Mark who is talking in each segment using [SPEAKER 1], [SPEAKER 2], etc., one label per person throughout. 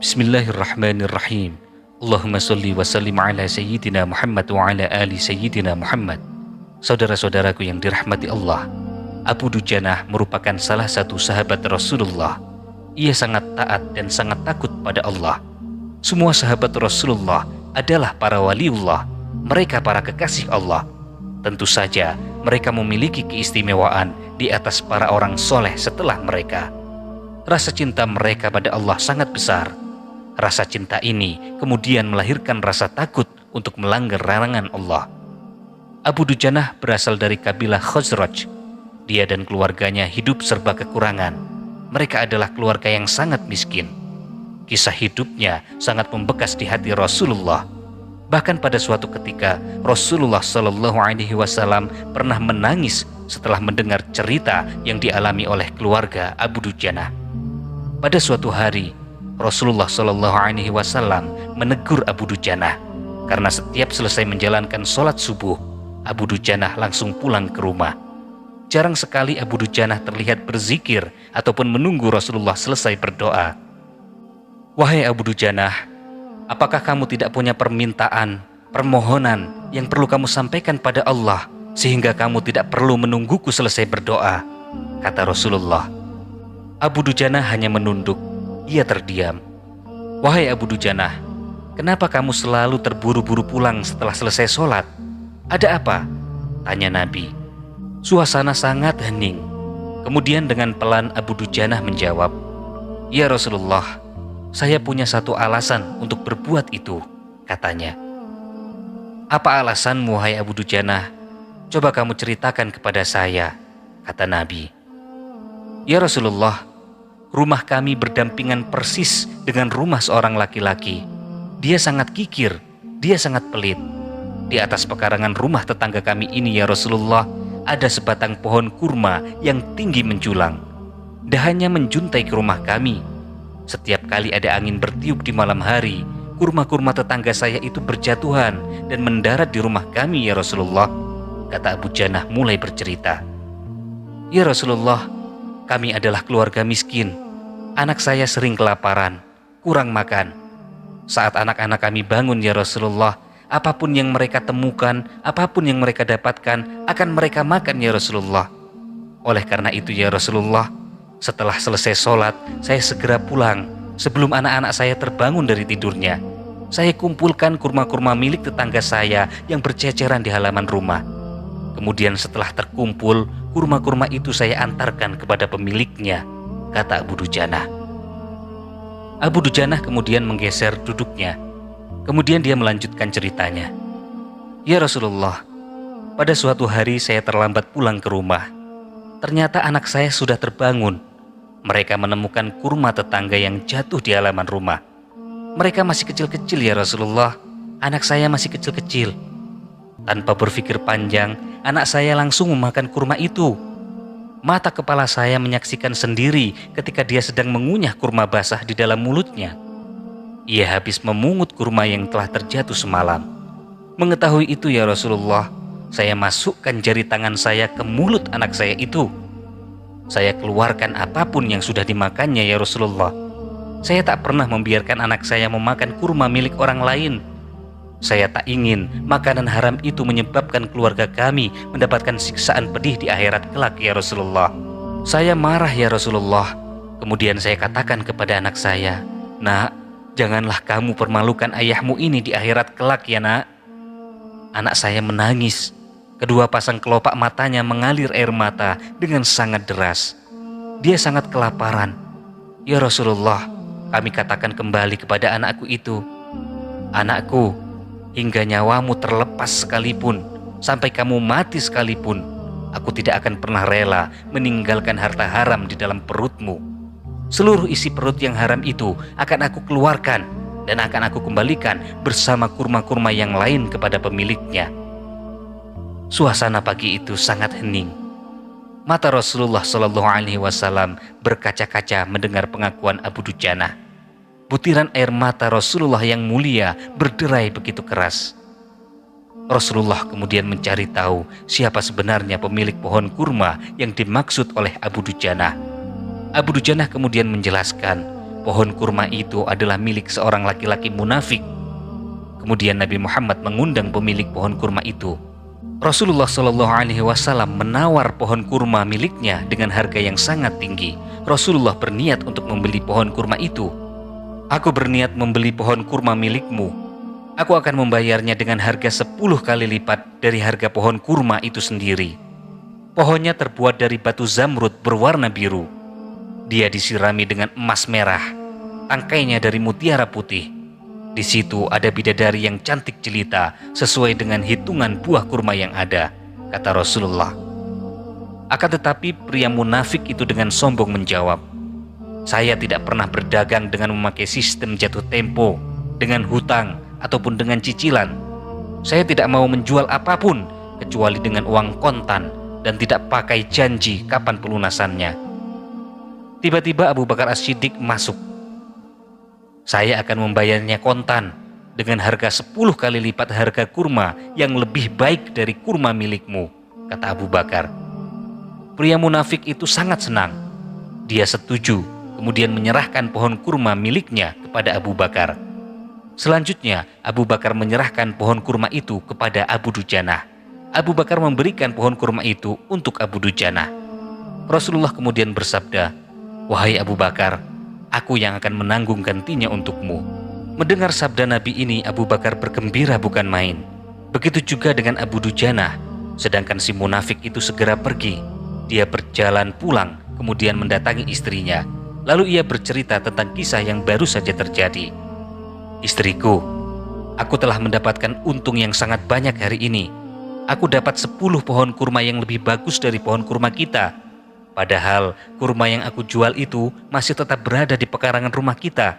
[SPEAKER 1] Bismillahirrahmanirrahim. Allahumma salli wa sallim ala Sayyidina Muhammad wa ala ali Sayyidina Muhammad. Saudara-saudaraku yang dirahmati Allah, Abu Dujanah merupakan salah satu sahabat Rasulullah. Ia sangat taat dan sangat takut pada Allah. Semua sahabat Rasulullah adalah para waliullah. Mereka para kekasih Allah. Tentu saja mereka memiliki keistimewaan di atas para orang soleh setelah mereka. Rasa cinta mereka pada Allah sangat besar. Rasa cinta ini kemudian melahirkan rasa takut untuk melanggar larangan Allah. Abu Dujanah berasal dari kabilah Khazraj. Dia dan keluarganya hidup serba kekurangan. Mereka adalah keluarga yang sangat miskin. Kisah hidupnya sangat membekas di hati Rasulullah. Bahkan pada suatu ketika Rasulullah SAW pernah menangis setelah mendengar cerita yang dialami oleh keluarga Abu Dujanah. Pada suatu hari Rasulullah SAW menegur Abu Dujanah karena setiap selesai menjalankan sholat subuh, Abu Dujanah langsung pulang ke rumah. Jarang sekali Abu Dujanah terlihat berzikir ataupun menunggu Rasulullah selesai berdoa. Wahai Abu Dujanah, apakah kamu tidak punya permintaan, permohonan yang perlu kamu sampaikan pada Allah sehingga kamu tidak perlu menungguku selesai berdoa? Kata Rasulullah. Abu Dujanah hanya menunduk. Ia terdiam. Wahai Abu Dujanah, kenapa kamu selalu terburu-buru pulang setelah selesai sholat? Ada apa? Tanya Nabi. Suasana sangat hening. Kemudian dengan pelan Abu Dujanah menjawab, Ya Rasulullah, saya punya satu alasan untuk berbuat itu, katanya. Apa alasanmu, wahai Abu Dujanah? Coba kamu ceritakan kepada saya, kata Nabi. Ya Rasulullah, rumah kami berdampingan persis dengan rumah seorang laki-laki. Dia sangat kikir, dia sangat pelit. Di atas pekarangan rumah tetangga kami ini, ya Rasulullah, ada sebatang pohon kurma yang tinggi menjulang. Dahannya menjuntai ke rumah kami. Setiap kali ada angin bertiup di malam hari, kurma-kurma tetangga saya itu berjatuhan dan mendarat di rumah kami, ya Rasulullah, kata Abu Dujanah mulai bercerita. Ya Rasulullah, kami adalah keluarga miskin. Anak saya sering kelaparan, kurang makan. Saat anak-anak kami bangun, ya Rasulullah, apapun yang mereka temukan, apapun yang mereka dapatkan, akan mereka makan, ya Rasulullah. Oleh karena itu, ya Rasulullah, setelah selesai sholat, saya segera pulang sebelum anak-anak saya terbangun dari tidurnya. Saya kumpulkan kurma-kurma milik tetangga saya yang berceceran di halaman rumah. Kemudian setelah terkumpul, kurma-kurma itu saya antarkan kepada pemiliknya, kata Abu Dujanah. Abu Dujanah kemudian menggeser duduknya. Kemudian dia melanjutkan ceritanya. Ya Rasulullah, pada suatu hari saya terlambat pulang ke rumah. Ternyata anak saya sudah terbangun. Mereka menemukan kurma tetangga yang jatuh di halaman rumah. Mereka masih kecil-kecil, ya Rasulullah. Anak saya masih kecil-kecil. Tanpa berpikir panjang, anak saya langsung memakan kurma itu. Mata kepala saya menyaksikan sendiri ketika dia sedang mengunyah kurma basah di dalam mulutnya. Ia habis memungut kurma yang telah terjatuh semalam. Mengetahui itu, ya Rasulullah, saya masukkan jari tangan saya ke mulut anak saya itu. Saya keluarkan apapun yang sudah dimakannya, ya Rasulullah. Saya tak pernah membiarkan anak saya memakan kurma milik orang lain. Saya tak ingin makanan haram itu menyebabkan keluarga kami mendapatkan siksaan pedih di akhirat kelak, ya Rasulullah. Saya marah, ya Rasulullah. Kemudian saya katakan kepada anak saya, Nak, janganlah kamu permalukan ayahmu ini di akhirat kelak, ya nak. Anak saya menangis. Kedua pasang kelopak matanya mengalir air mata dengan sangat deras. Dia sangat kelaparan. Ya Rasulullah, kami katakan kembali kepada anakku itu, Anakku, hingga nyawamu terlepas sekalipun, sampai kamu mati sekalipun, aku tidak akan pernah rela meninggalkan harta haram di dalam perutmu. Seluruh isi perut yang haram itu akan aku keluarkan dan akan aku kembalikan bersama kurma-kurma yang lain kepada pemiliknya. Suasana pagi itu sangat hening. Mata Rasulullah SAW berkaca-kaca mendengar pengakuan Abu Dujanah. Butiran air mata Rasulullah yang mulia berderai begitu keras. Rasulullah kemudian mencari tahu siapa sebenarnya pemilik pohon kurma yang dimaksud oleh Abu Dujanah. Abu Dujanah kemudian menjelaskan pohon kurma itu adalah milik seorang laki-laki munafik. Kemudian Nabi Muhammad mengundang pemilik pohon kurma itu. Rasulullah Shallallahu Alaihi Wasallam menawar pohon kurma miliknya dengan harga yang sangat tinggi. Rasulullah berniat untuk membeli pohon kurma itu. Aku berniat membeli pohon kurma milikmu. Aku akan membayarnya dengan harga 10 kali lipat dari harga pohon kurma itu sendiri. Pohonnya terbuat dari batu zamrud berwarna biru. Dia disirami dengan emas merah. Tangkainya dari mutiara putih. Di situ ada bidadari yang cantik jelita sesuai dengan hitungan buah kurma yang ada, kata Rasulullah. Akan tetapi pria munafik itu dengan sombong menjawab, saya tidak pernah berdagang dengan memakai sistem jatuh tempo, dengan hutang ataupun dengan cicilan. Saya tidak mau menjual apapun kecuali dengan uang kontan dan tidak pakai janji kapan pelunasannya. Tiba-tiba Abu Bakar As-Siddiq masuk. Saya akan membayarnya kontan dengan harga 10 kali lipat harga kurma yang lebih baik dari kurma milikmu, kata Abu Bakar. Pria munafik itu sangat senang. Dia setuju, kemudian menyerahkan pohon kurma miliknya kepada Abu Bakar. Selanjutnya, Abu Bakar menyerahkan pohon kurma itu kepada Abu Dujanah. Abu Bakar memberikan pohon kurma itu untuk Abu Dujanah. Rasulullah kemudian bersabda, wahai Abu Bakar, aku yang akan menanggung gantinya untukmu. Mendengar sabda Nabi ini, Abu Bakar bergembira bukan main. Begitu juga dengan Abu Dujanah. Sedangkan si munafik itu segera pergi. Dia berjalan pulang, kemudian mendatangi istrinya. Lalu ia bercerita tentang kisah yang baru saja terjadi. Istriku, aku telah mendapatkan untung yang sangat banyak hari ini. Aku dapat 10 pohon kurma yang lebih bagus dari pohon kurma kita. Padahal kurma yang aku jual itu masih tetap berada di pekarangan rumah kita.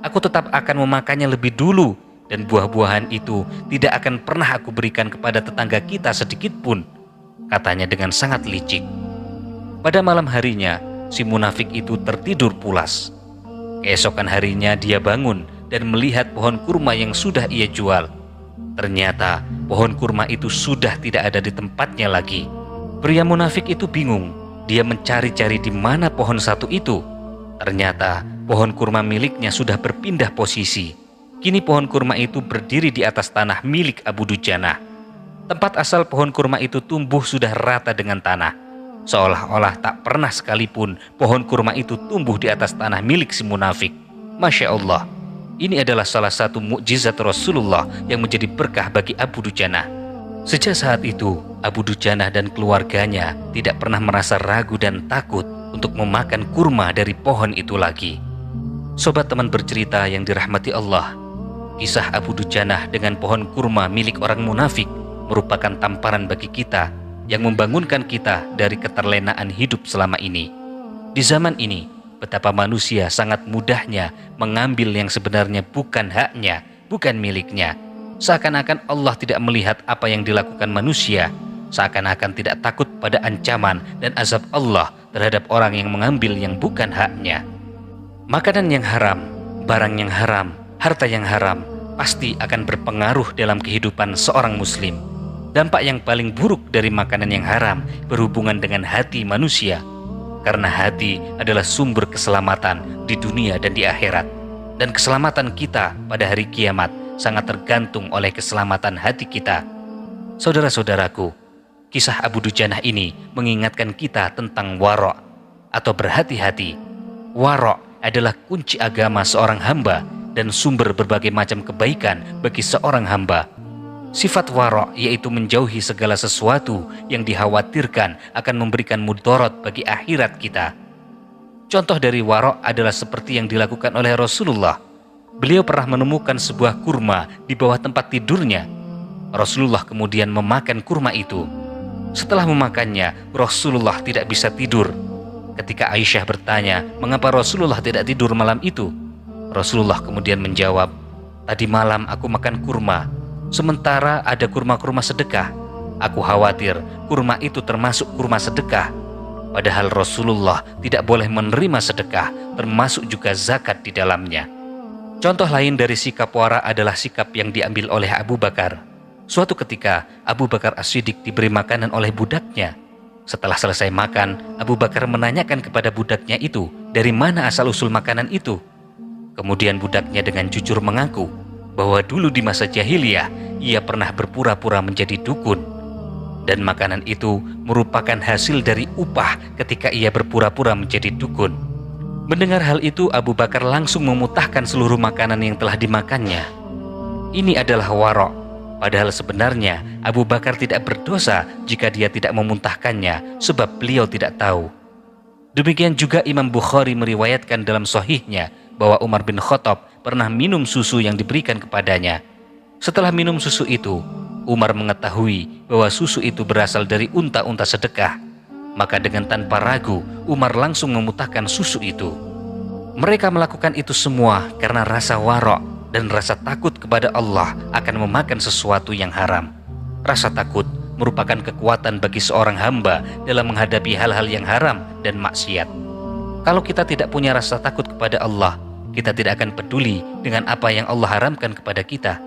[SPEAKER 1] Aku tetap akan memakannya lebih dulu, dan buah-buahan itu tidak akan pernah aku berikan kepada tetangga kita sedikit pun, katanya dengan sangat licik. Pada malam harinya, si munafik itu tertidur pulas. Keesokan harinya dia bangun dan melihat pohon kurma yang sudah ia jual. Ternyata pohon kurma itu sudah tidak ada di tempatnya lagi. Pria munafik itu bingung. Dia mencari-cari di mana pohon satu itu. Ternyata pohon kurma miliknya sudah berpindah posisi. Kini pohon kurma itu berdiri di atas tanah milik Abu Dujanah. Tempat asal pohon kurma itu tumbuh sudah rata dengan tanah. Seolah-olah tak pernah sekalipun pohon kurma itu tumbuh di atas tanah milik si munafik. Masya Allah, ini adalah salah satu mukjizat Rasulullah yang menjadi berkah bagi Abu Dujanah. Sejak saat itu, Abu Dujanah dan keluarganya tidak pernah merasa ragu dan takut untuk memakan kurma dari pohon itu lagi. Sobat teman bercerita yang dirahmati Allah, kisah Abu Dujanah dengan pohon kurma milik orang munafik merupakan tamparan bagi kita yang membangunkan kita dari keterlenaan hidup selama ini. Di zaman ini, betapa manusia sangat mudahnya mengambil yang sebenarnya bukan haknya, bukan miliknya. Seakan-akan Allah tidak melihat apa yang dilakukan manusia, seakan-akan tidak takut pada ancaman dan azab Allah terhadap orang yang mengambil yang bukan haknya. Makanan yang haram, barang yang haram, harta yang haram pasti akan berpengaruh dalam kehidupan seorang muslim. Dampak yang paling buruk dari makanan yang haram berhubungan dengan hati manusia, karena hati adalah sumber keselamatan di dunia dan di akhirat. Dan keselamatan kita pada hari kiamat sangat tergantung oleh keselamatan hati kita. Saudara-saudaraku, kisah Abu Dujanah ini mengingatkan kita tentang waro' atau berhati-hati. Waro' adalah kunci agama seorang hamba dan sumber berbagai macam kebaikan bagi seorang hamba. Sifat waro' yaitu menjauhi segala sesuatu yang dikhawatirkan akan memberikan mudarat bagi akhirat kita. Contoh dari waro' adalah seperti yang dilakukan oleh Rasulullah. Beliau pernah menemukan sebuah kurma di bawah tempat tidurnya. Rasulullah kemudian memakan kurma itu. Setelah memakannya, Rasulullah tidak bisa tidur. Ketika Aisyah bertanya, mengapa Rasulullah tidak tidur malam itu? Rasulullah kemudian menjawab, tadi malam aku makan kurma, sementara ada kurma-kurma sedekah. Aku khawatir kurma itu termasuk kurma sedekah. Padahal Rasulullah tidak boleh menerima sedekah, termasuk juga zakat di dalamnya. Contoh lain dari sikap wara adalah sikap yang diambil oleh Abu Bakar. Suatu ketika, Abu Bakar As-Siddiq diberi makanan oleh budaknya. Setelah selesai makan, Abu Bakar menanyakan kepada budaknya itu, dari mana asal-usul makanan itu? Kemudian budaknya dengan jujur mengaku bahwa dulu di masa jahiliyah ia pernah berpura-pura menjadi dukun, dan makanan itu merupakan hasil dari upah ketika ia berpura-pura menjadi dukun. Mendengar hal itu, Abu Bakar langsung memutahkan seluruh makanan yang telah dimakannya. Ini adalah warok, padahal sebenarnya Abu Bakar tidak berdosa jika dia tidak memuntahkannya, sebab beliau tidak tahu. Demikian juga Imam Bukhari meriwayatkan dalam sahihnya bahwa Umar bin Khattab pernah minum susu yang diberikan kepadanya. Setelah minum susu itu, Umar mengetahui bahwa susu itu berasal dari unta-unta sedekah. Maka dengan tanpa ragu, Umar langsung memutahkan susu itu. Mereka melakukan itu semua karena rasa warok dan rasa takut kepada Allah akan memakan sesuatu yang haram. Rasa takut merupakan kekuatan bagi seorang hamba dalam menghadapi hal-hal yang haram dan maksiat. Kalau kita tidak punya rasa takut kepada Allah, kita tidak akan peduli dengan apa yang Allah haramkan kepada kita.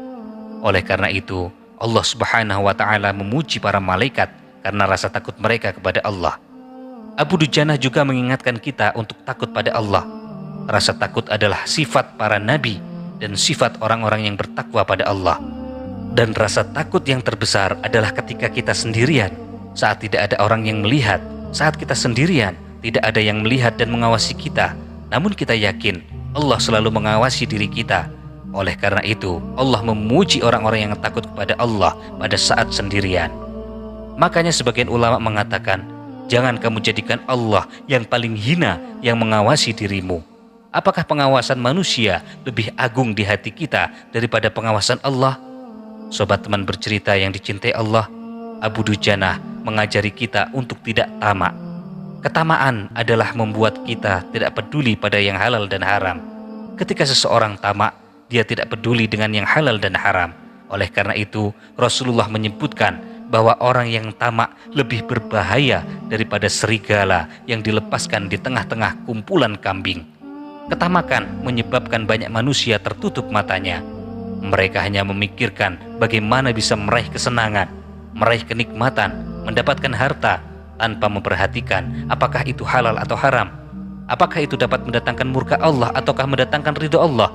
[SPEAKER 1] Oleh karena itu, Allah Subhanahu wa Ta'ala memuji para malaikat karena rasa takut mereka kepada Allah. Abu Dujanah juga mengingatkan kita untuk takut pada Allah. Rasa takut adalah sifat para nabi dan sifat orang-orang yang bertakwa pada Allah. Dan rasa takut yang terbesar adalah ketika kita sendirian, saat tidak ada orang yang melihat, saat kita sendirian, tidak ada yang melihat dan mengawasi kita, namun kita yakin Allah selalu mengawasi diri kita. Oleh karena itu, Allah memuji orang-orang yang takut kepada Allah pada saat sendirian. Makanya sebagian ulama mengatakan, jangan kamu jadikan Allah yang paling hina yang mengawasi dirimu. Apakah pengawasan manusia lebih agung di hati kita daripada pengawasan Allah? Sobat teman bercerita yang dicintai Allah, Abu Dujanah mengajari kita untuk tidak tamak. Ketamaan adalah membuat kita tidak peduli pada yang halal dan haram. Ketika seseorang tamak, dia tidak peduli dengan yang halal dan haram. Oleh karena itu, Rasulullah menyebutkan bahwa orang yang tamak lebih berbahaya daripada serigala yang dilepaskan di tengah-tengah kumpulan kambing. Ketamakan menyebabkan banyak manusia tertutup matanya. Mereka hanya memikirkan bagaimana bisa meraih kesenangan, meraih kenikmatan, mendapatkan harta, tanpa memperhatikan apakah itu halal atau haram, apakah itu dapat mendatangkan murka Allah ataukah mendatangkan ridho Allah.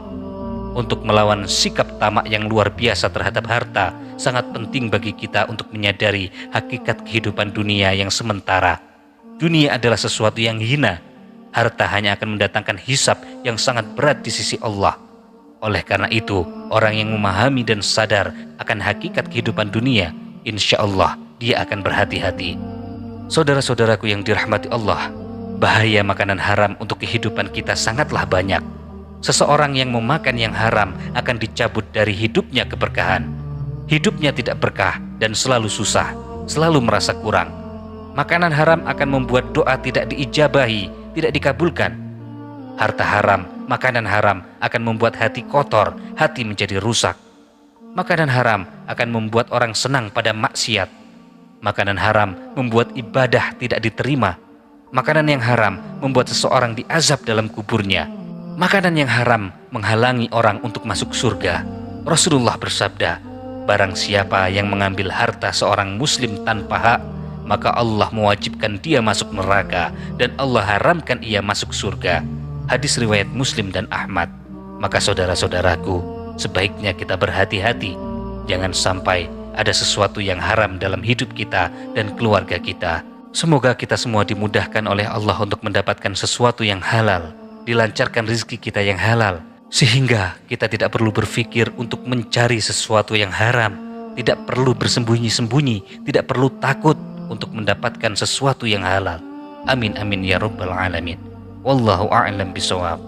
[SPEAKER 1] Untuk melawan sikap tamak yang luar biasa terhadap harta, sangat penting bagi kita untuk menyadari hakikat kehidupan dunia yang sementara. Dunia adalah sesuatu yang hina. Harta hanya akan mendatangkan hisab yang sangat berat di sisi Allah. Oleh karena itu, orang yang memahami dan sadar akan hakikat kehidupan dunia, insya Allah dia akan berhati-hati. Saudara-saudaraku yang dirahmati Allah, bahaya makanan haram untuk kehidupan kita sangatlah banyak. Seseorang yang memakan yang haram akan dicabut dari hidupnya keberkahan. Hidupnya tidak berkah dan selalu susah, selalu merasa kurang. Makanan haram akan membuat doa tidak diijabahi, tidak dikabulkan. Harta haram, makanan haram akan membuat hati kotor, hati menjadi rusak. Makanan haram akan membuat orang senang pada maksiat. Makanan haram membuat ibadah tidak diterima. Makanan yang haram membuat seseorang diazab dalam kuburnya. Makanan yang haram menghalangi orang untuk masuk surga. Rasulullah bersabda, barang siapa yang mengambil harta seorang muslim tanpa hak, maka Allah mewajibkan dia masuk neraka dan Allah haramkan ia masuk surga. Hadis riwayat Muslim dan Ahmad. Maka saudara-saudaraku, sebaiknya kita berhati-hati. Jangan sampai ada sesuatu yang haram dalam hidup kita dan keluarga kita. Semoga kita semua dimudahkan oleh Allah untuk mendapatkan sesuatu yang halal, dilancarkan rezeki kita yang halal, sehingga kita tidak perlu berpikir untuk mencari sesuatu yang haram, tidak perlu bersembunyi-sembunyi, tidak perlu takut untuk mendapatkan sesuatu yang halal. Amin amin ya rabbal alamin. Wallahu a'lam bishawab.